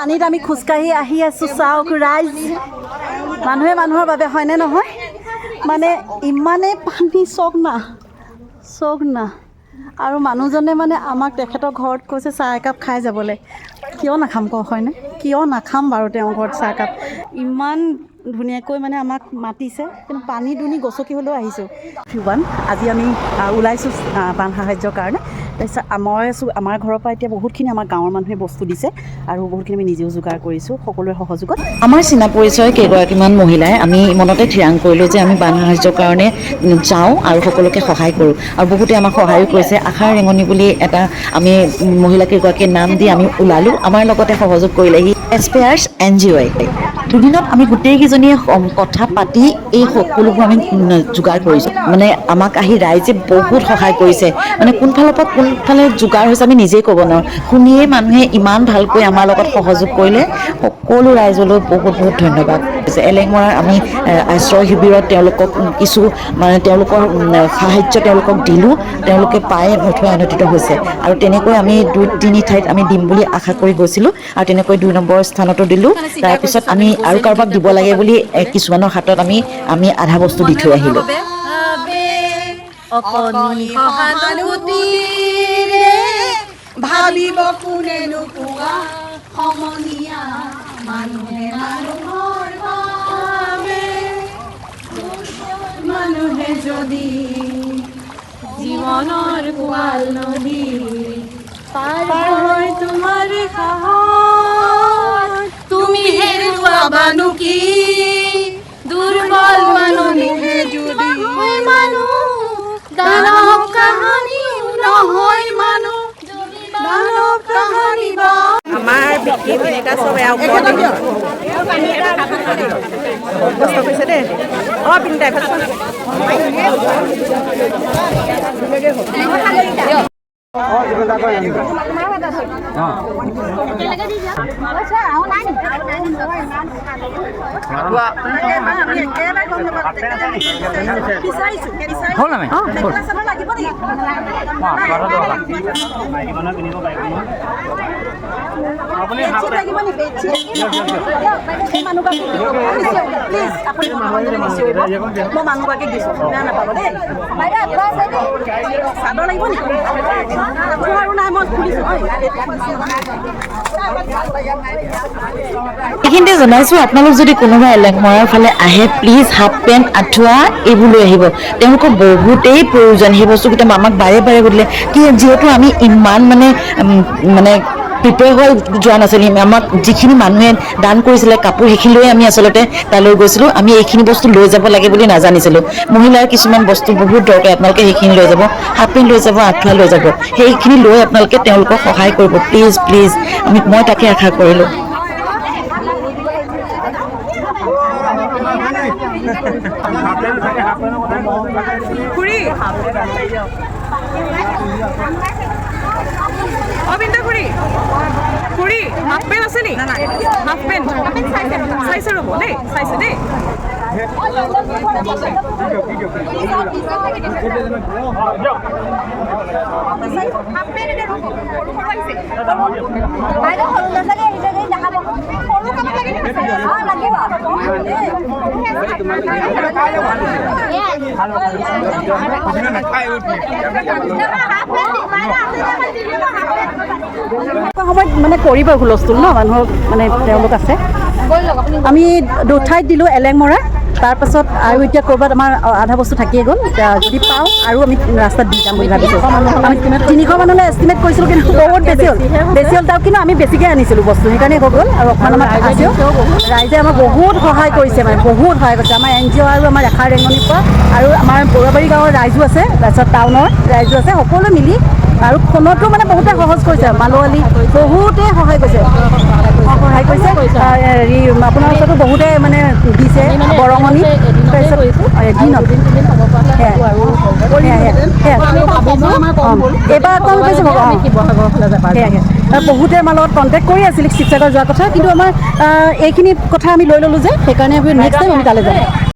পানীত আমি খোজকাঢ়ি আহি আছোঁ চাওক ৰাইজ মানুহে মানুহৰ বাবে হয়নে নহয় মানে ইমানেই পানী চক না আৰু মানুহজনে মানে আমাক তেখেতৰ ঘৰত কৈছে চাহ একাপ খাই যাবলৈ কিয় নাখাম ক হয়নে কিয় নাখাম বাৰু তেওঁৰ ঘৰত চাহ একাপ ইমান ধুনীয়াকৈ মানে আমাক মাতিছে কিন্তু পানী দুনি গছকি হ'লেও আহিছোঁ আজি আমি ওলাইছোঁ বান সাহায্যৰ কাৰণে তাৰপিছত আমাৰ ঘৰৰ পৰা এতিয়া বহুতখিনি আমাৰ গাঁৱৰ মানুহে বস্তু দিছে আৰু বহুতখিনি আমি নিজেও যোগাৰ কৰিছোঁ সকলোৰে সহযোগত আমাৰ চিনা পৰিচয় কেইগৰাকীমান মহিলাই আমি মনতে থিৰাং কৰিলোঁ যে আমি বান সাহায্যৰ কাৰণে যাওঁ আৰু সকলোকে সহায় কৰোঁ আৰু বহুতে আমাক সহায়ো কৰিছে আশাৰ ৰেঙনি বুলি এটা আমি মহিলা কেইগৰাকীৰ নাম দি আমি ওলালোঁ আমাৰ লগতে সহযোগ কৰিলেহি এছপেয়াৰ্ছ NGO দুদিনত আমি গোটেইকেইজনীয়ে কথা পাতি এই সকলোবোৰ আমি যোগাৰ কৰিছোঁ মানে আমাক আহি ৰাইজে বহুত সহায় কৰিছে মানে কোনফালৰ পৰা কোনফালে যোগাৰ হৈছে আমি নিজেই ক'ব নোৱাৰোঁ শুনিয়েই মানুহে ইমান ভালকৈ আমাৰ লগত সহযোগ কৰিলে সকলো ৰাইজলৈ বহুত বহুত ধন্যবাদ এলেংমৰাৰ আমি আশ্ৰয় শিবিৰত তেওঁলোকক কিছু মানে তেওঁলোকৰ সাহায্য তেওঁলোকক দিলোঁ তেওঁলোকে পাই নথৈ আনন্দিত হৈছে আৰু তেনেকৈ আমি 2-3 ঠাইত আমি দিম বুলি আশা কৰি গৈছিলোঁ আৰু তেনেকৈ 2 নম্বৰ স্থানতো দিলোঁ তাৰপিছত আমি আৰু কাৰোবাক দিব লাগে বুলি কিছুমানৰ হাতত আমি আধা বস্তু দি থৈ আহিলোঁ ভাবিব কোনেনো কোৱা সমনীয়া মানুহে মানুহৰ বাবে মানুহে যদি জীৱনৰ কোৱাল নদী পাৰ হয় তোমাৰ সাহস তুমি হেৰুৱাবানো কি দুৰ্বল মানুহে যদি মানুহ দানৱ কাহানী নহয় মানুহ দানৱ কাহানী বা আমাৰ বিক্ৰী বিনেতা চব এয়া কষ্ট কৰিছে দেই পিন্ধাই মানুহগৰাকীক দিছোঁ বেয়া নাপাব দেই চাদৰ লাগিব নেকি আৰু নাই মই খুলিছোঁ এইখিনিতে জনাইছোঁ আপোনালোক যদি কোনোবা এলেংমৰাৰ ফালে আহে প্লিজ হাফ পেণ্ট আঁঠুৱা এইবোৰ লৈ আহিব তেওঁলোকৰ বহুতেই প্ৰয়োজন সেই বস্তুকেইটা আমাক বাৰে বাৰে সুধিলে কি যিহেতু আমি ইমান মানে প্ৰিপেয়াৰ হৈ যোৱা নাছিলোঁ আমাক যিখিনি মানুহে দান কৰিছিলে কাপোৰ সেইখিনি লৈ আমি আচলতে তালৈ গৈছিলোঁ আমি এইখিনি বস্তু লৈ যাব লাগে বুলি নাজানিছিলোঁ মহিলাৰ কিছুমান বস্তু বহুত দৰকাৰ আপোনালোকে সেইখিনি লৈ যাব হাফ পেণ্ট লৈ যাব আঁঠুৱা লৈ যাব সেইখিনি লৈ আপোনালোকে তেওঁলোকক সহায় কৰিব প্লিজ মই তাকে আশা কৰিলোঁ খুৰী হাফ পেণ্ট আছে নি হাফ পেণ্ট চাইছে ৰ'ব দেই চাইছে দেই সময়ত মানে কৰিব হুলস্থুল ন মানুহৰ মানে তেওঁলোক আছে আমি 2 ঠাইত দিলোঁ এলেংমৰা তাৰপাছত আৰু এতিয়া ক'ৰবাত আমাৰ আধা বস্তু থাকিয়ে গ'ল যদি পাওঁ আৰু আমি ৰাস্তাত দি যাম বুলি ভাবিছোঁ আমি 300 মানুহলৈ এষ্টিমেট কৰিছিলোঁ কিন্তু বহুত বেছি হ'ল তাৰ কিন্তু আমি বেছিকৈ আনিছিলোঁ বস্তু সেইকাৰণে হৈ গ'ল আৰু অকণমান আমাৰ আছেও ৰাইজে আমাক বহুত সহায় কৰিছে মানে বহুত সহায় কৰিছে আমাৰ NGO আৰু আমাৰ আশাৰ ৰেঙনিৰ পৰা আৰু আমাৰ বৰুৱাবাৰী গাঁৱৰ ৰাইজো আছে তাৰপিছত টাউনৰ ৰাইজো আছে সকলোৱে মিলি আৰু ফোনতো মানে বহুতে সহজ কৰিছে মালোৱালী বহুতে সহায় কৰিছে হেৰি আপোনাৰ ওচৰতো বহুতে মানে দিছে বৰঙণি তাৰপিছত দিনত এইবাৰ আকৌ কৈছে বহুতে আমাৰ লগত কণ্টেক্ট কৰি আছিল শিৱসাগৰ যোৱাৰ কথা কিন্তু আমাৰ এইখিনি কথা আমি লৈ ল'লোঁ যে সেইকাৰণে আমি নেক্সট টাইম আমি তালৈ যাম